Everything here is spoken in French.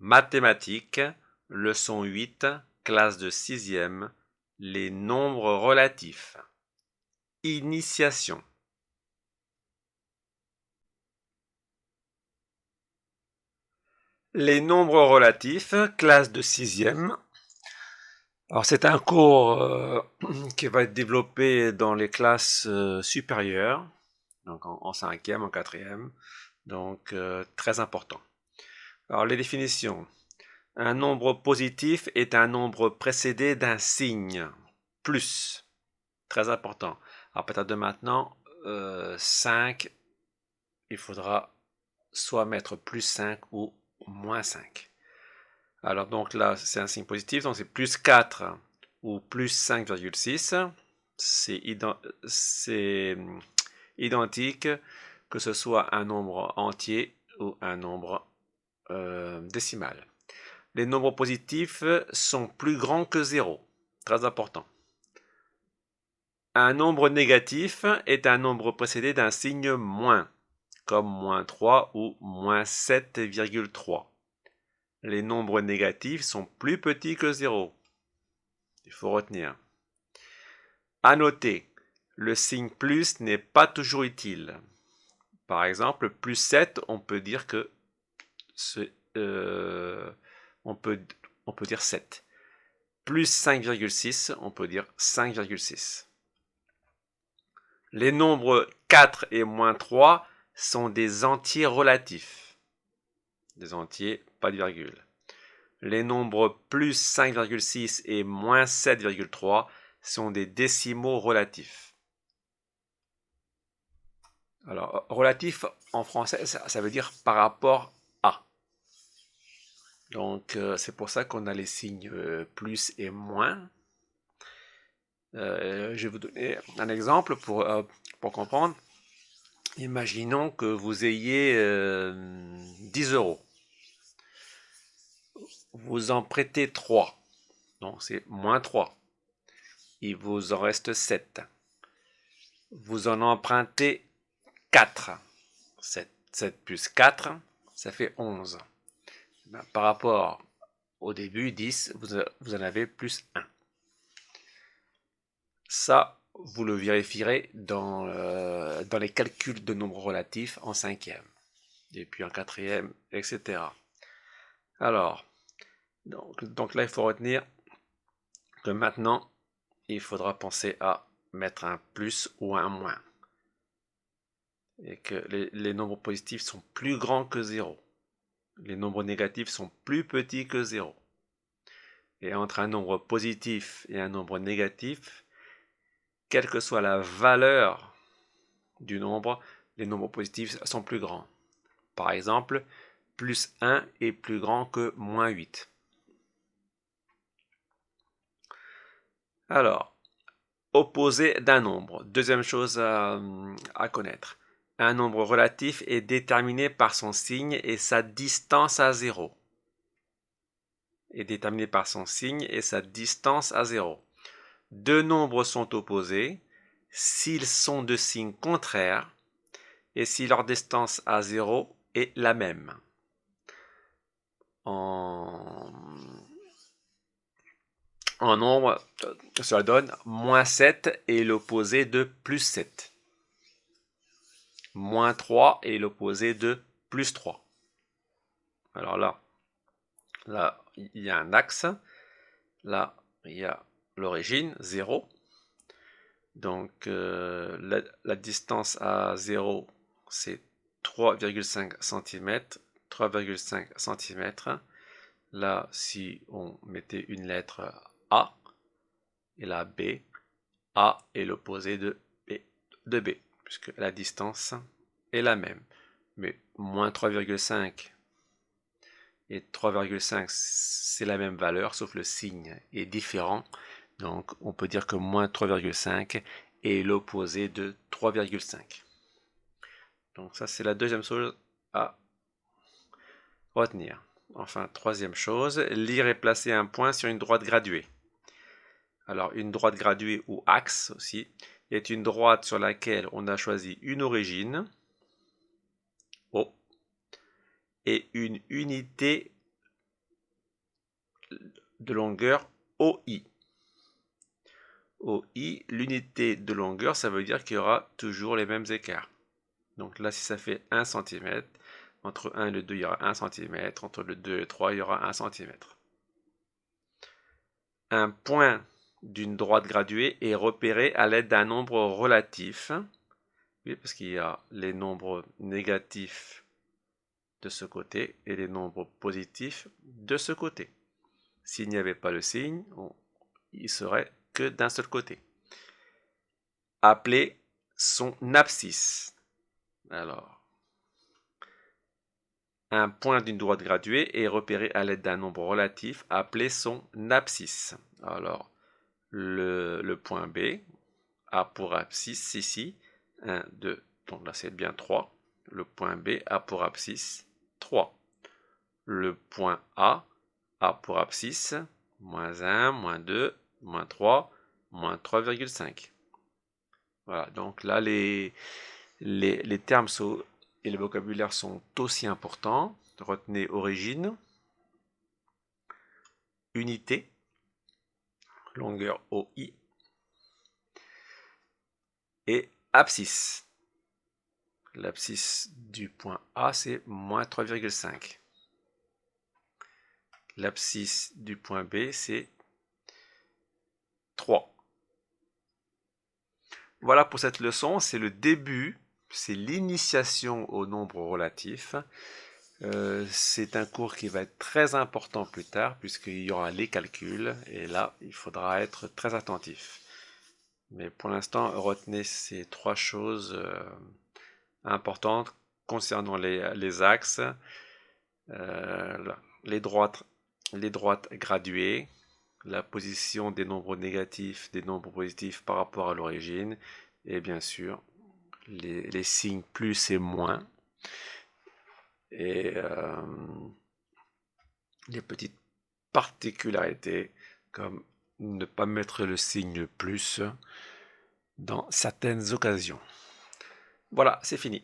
Mathématiques, leçon 8, classe de 6e, les nombres relatifs. Initiation. Les nombres relatifs, classe de 6e. Alors c'est un cours qui va être développé dans les classes supérieures, donc en 5e, en 4e, donc très important. Alors les définitions. Un nombre positif est un nombre précédé d'un signe, plus. Très important. À partir de maintenant, 5, il faudra soit mettre plus 5 ou moins 5. Alors donc là, c'est un signe positif, donc c'est plus 4 ou plus 5,6. C'est identique que ce soit un nombre entier ou un nombre décimal. Les nombres positifs sont plus grands que 0. Très important. Un nombre négatif est un nombre précédé d'un signe moins, comme moins 3 ou moins 7,3. Les nombres négatifs sont plus petits que 0. Il faut retenir. À noter, le signe plus n'est pas toujours utile. Par exemple, plus 7, on peut dire que on peut dire 7. Plus 5,6, on peut dire 5,6. Les nombres 4 et moins 3 sont des entiers relatifs. Des entiers, pas de virgule. Les nombres plus 5,6 et moins 7,3 sont des décimaux relatifs. Alors, relatif en français, ça veut dire par rapport à. Donc, c'est pour ça qu'on a les signes plus et moins. Je vais vous donner un exemple pour comprendre. Imaginons que vous ayez 10 euros. Vous en prêtez 3. Donc, c'est moins 3. Il vous en reste 7. Vous en empruntez 4. 7 plus 4, ça fait 11. Par rapport au début, 10, vous en avez plus 1. Ça, vous le vérifierez dans les calculs de nombres relatifs en 5e, et puis en 4e, etc. Alors, donc là, il faut retenir que maintenant, il faudra penser à mettre un plus ou un moins. Et que les nombres positifs sont plus grands que 0. Les nombres négatifs sont plus petits que 0. Et entre un nombre positif et un nombre négatif, quelle que soit la valeur du nombre, les nombres positifs sont plus grands. Par exemple, plus 1 est plus grand que moins 8. Alors, opposé d'un nombre. Deuxième chose à connaître. Un nombre relatif est déterminé par son signe et sa distance à 0. Deux nombres sont opposés s'ils sont de signes contraires et si leur distance à 0 est la même. En nombre, cela donne moins 7 est l'opposé de plus 7. Moins 3 est l'opposé de plus 3. Alors là, il y a un axe. Là, il y a l'origine, 0. Donc, la distance à 0, c'est 3,5 cm. 3,5 cm. Là, si on mettait une lettre A, et là B, A est l'opposé de B, puisque la distance est la même. Mais moins 3,5 et 3,5, c'est la même valeur, sauf le signe est différent. Donc, on peut dire que moins 3,5 est l'opposé de 3,5. Donc, ça, c'est la deuxième chose à retenir. Enfin, troisième chose, lire et placer un point sur une droite graduée. Alors, une droite graduée ou axe aussi est une droite sur laquelle on a choisi une origine, O, et une unité de longueur OI. OI, l'unité de longueur, ça veut dire qu'il y aura toujours les mêmes écarts. Donc là, si ça fait 1 cm, entre 1 et le 2, il y aura 1 cm, entre le 2 et le 3, il y aura 1 cm. Un point d'une droite graduée est repéré à l'aide d'un nombre relatif. Oui, parce qu'il y a les nombres négatifs de ce côté et les nombres positifs de ce côté. S'il n'y avait pas le signe, il serait que d'un seul côté. Appelez son abscisse. Alors, un point d'une droite graduée est repéré à l'aide d'un nombre relatif appelé son abscisse. Alors, le point B a pour abscisse ici 1, 2, donc là c'est bien 3. Le point B a pour abscisse 3. Le point A a pour abscisse moins 1, moins 2, moins 3, moins 3,5. Voilà, donc là les termes et le vocabulaire sont aussi importants. Retenez origine, unité, longueur OI et abscisse. L'abscisse du point A, c'est moins 3,5. L'abscisse du point B, c'est 3. Voilà pour cette leçon, c'est le début, c'est l'initiation au nombre relatif. C'est un cours qui va être très important plus tard puisqu'il y aura les calculs et là il faudra être très attentif. Mais pour l'instant retenez ces trois choses importantes concernant les axes, les droites graduées, la position des nombres négatifs, des nombres positifs par rapport à l'origine et bien sûr les signes plus et moins. Et les petites particularités comme ne pas mettre le signe plus dans certaines occasions. Voilà, c'est fini.